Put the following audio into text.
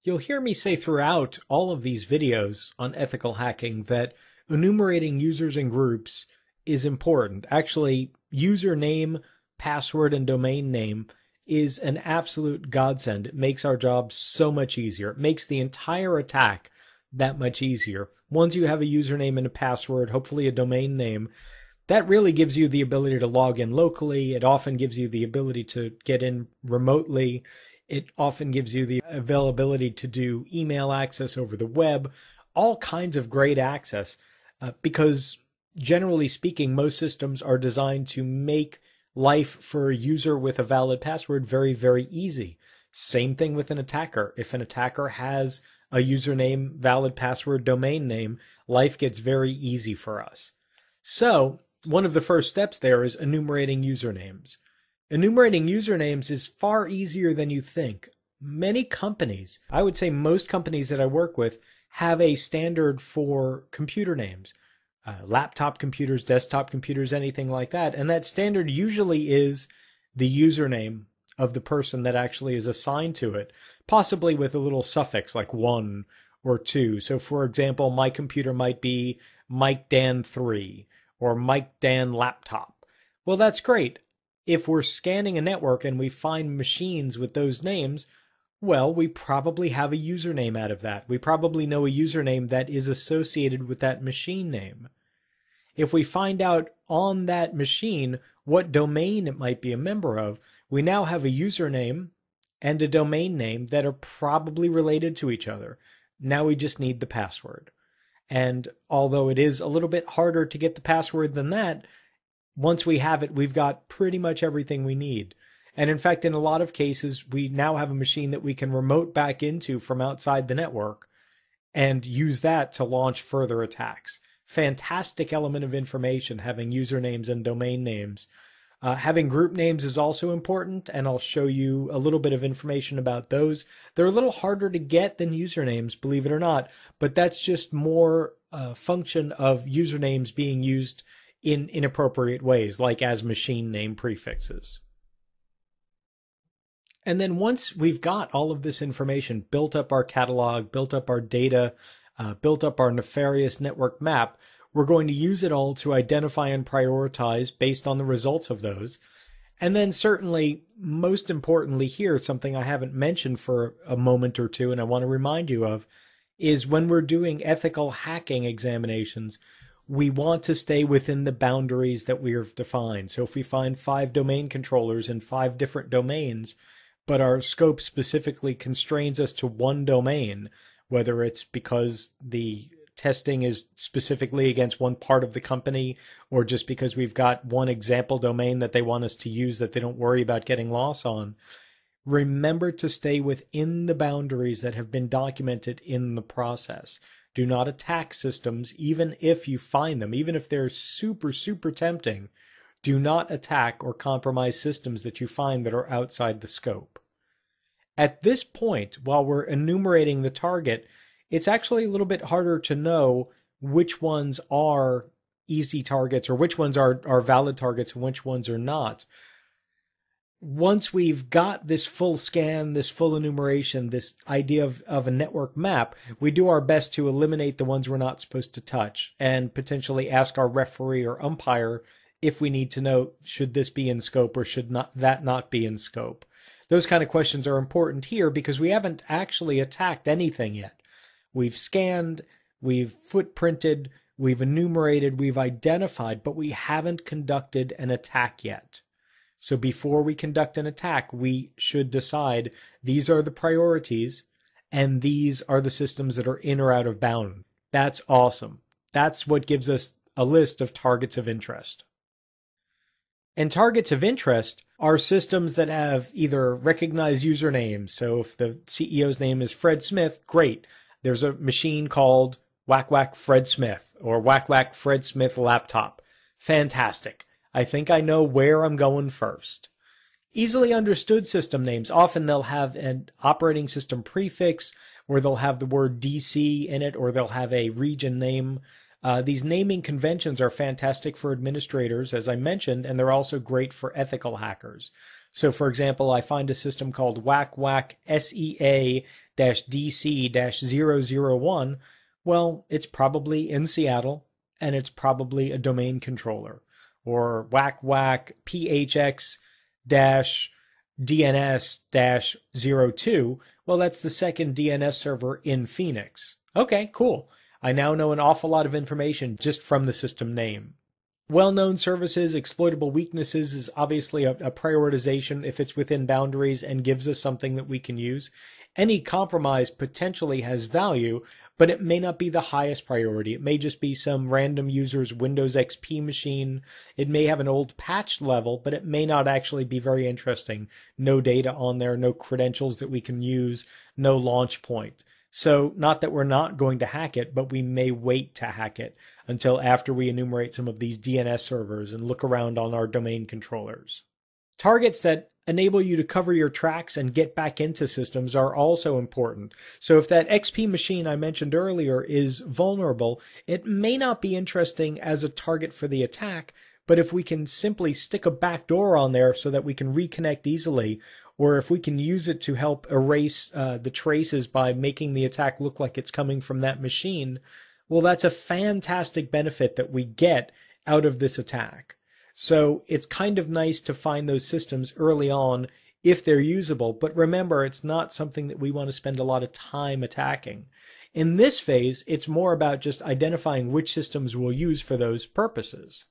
You'll hear me say throughout all of these videos on ethical hacking that enumerating users and groups is important. Actually, username, password, and domain name is an absolute godsend. It makes our job so much easier. It makes the entire attack that much easier. Once you have a username and a password, hopefully a domain name, that really gives you the ability to log in locally. It often gives you the ability to get in remotely. It often gives you the availability to do email access over the web, all kinds of great access, because generally speaking, most systems are designed to make life for a user with a valid password very, very easy. Same thing with an attacker. If an attacker has a username, valid password, domain name, life gets very easy for us. So one of the first steps there is enumerating usernames. Enumerating usernames is far easier than you think. Many companies, I would say most companies that I work with, have a standard for computer names. Laptop computers, desktop computers, anything like that. And that standard usually is the username of the person that actually is assigned to it, possibly with a little suffix like 1 or 2. So for example, my computer might be Mike Dan 3 or Mike Dan Laptop. Well, that's great. If we're scanning a network and we find machines with those names, well, we probably have a username out of that. We probably know a username that is associated with that machine name. If we find out on that machine what domain it might be a member of, we now have a username and a domain name that are probably related to each other. Now we just need the password. And although it is a little bit harder to get the password than that, once we have it, we've got pretty much everything we need. And in fact, in a lot of cases, we now have a machine that we can remote back into from outside the network and use that to launch further attacks. Fantastic element of information, having usernames and domain names. Having group names is also important, and I'll show you a little bit of information about those. They're a little harder to get than usernames, believe it or not, but that's just more function of usernames being used in inappropriate ways, like as machine name prefixes. And then once we've got all of this information, built up our catalog, built up our data, built up our nefarious network map, we're going to use it all to identify and prioritize based on the results of those. And then certainly, most importantly here, something I haven't mentioned for a moment or two, and I want to remind you of, is when we're doing ethical hacking examinations, we want to stay within the boundaries that we have defined. So if we find 5 domain controllers in 5 different domains, but our scope specifically constrains us to one domain, whether it's because the testing is specifically against one part of the company, or just because we've got one example domain that they want us to use that they don't worry about getting loss on, remember to stay within the boundaries that have been documented in the process. Do not attack systems, even if you find them, even if they're super, super tempting. Do not attack or compromise systems that you find that are outside the scope. At this point, while we're enumerating the target, it's actually a little bit harder to know which ones are easy targets or which ones are valid targets and which ones are not. Once we've got this full scan, this full enumeration, this idea of a network map, we do our best to eliminate the ones we're not supposed to touch and potentially ask our referee or umpire if we need to know, should this be in scope or should that not be in scope? Those kind of questions are important here because we haven't actually attacked anything yet. We've scanned, we've footprinted, we've enumerated, we've identified, but we haven't conducted an attack yet. So before we conduct an attack, we should decide these are the priorities and these are the systems that are in or out of bound. That's awesome. That's what gives us a list of targets of interest. And targets of interest are systems that have either recognized usernames. So if the CEO's name is Fred Smith, great. There's a machine called Whack Whack Fred Smith or Whack Whack Fred Smith laptop. Fantastic. I think I know where I'm going first. Easily understood system names. Often they'll have an operating system prefix, or they'll have the word DC in it, or they'll have a region name. These naming conventions are fantastic for administrators, as I mentioned, and they're also great for ethical hackers. So for example, I find a system called whack SEA-DC-001. Well, it's probably in Seattle, and it's probably a domain controller. Or whack PHX-DNS-02. Well, that's the second DNS server in Phoenix. Okay, cool. I now know an awful lot of information just from the system name. Well-known services, exploitable weaknesses is obviously a prioritization if it's within boundaries and gives us something that we can use. Any compromise potentially has value, but it may not be the highest priority. It may just be some random user's Windows XP machine. It may have an old patch level, but it may not actually be very interesting. No data on there, no credentials that we can use, no launch point. So not that we're not going to hack it, but we may wait to hack it until after we enumerate some of these DNS servers and look around on our domain controllers. Targets that enable you to cover your tracks and get back into systems are also important. So if that XP machine I mentioned earlier is vulnerable, it may not be interesting as a target for the attack, but if we can simply stick a backdoor on there so that we can reconnect easily, or if we can use it to help erase the traces by making the attack look like it's coming from that machine, well, that's a fantastic benefit that we get out of this attack. So it's kind of nice to find those systems early on if they're usable, but remember, it's not something that we want to spend a lot of time attacking. In this phase, it's more about just identifying which systems we'll use for those purposes.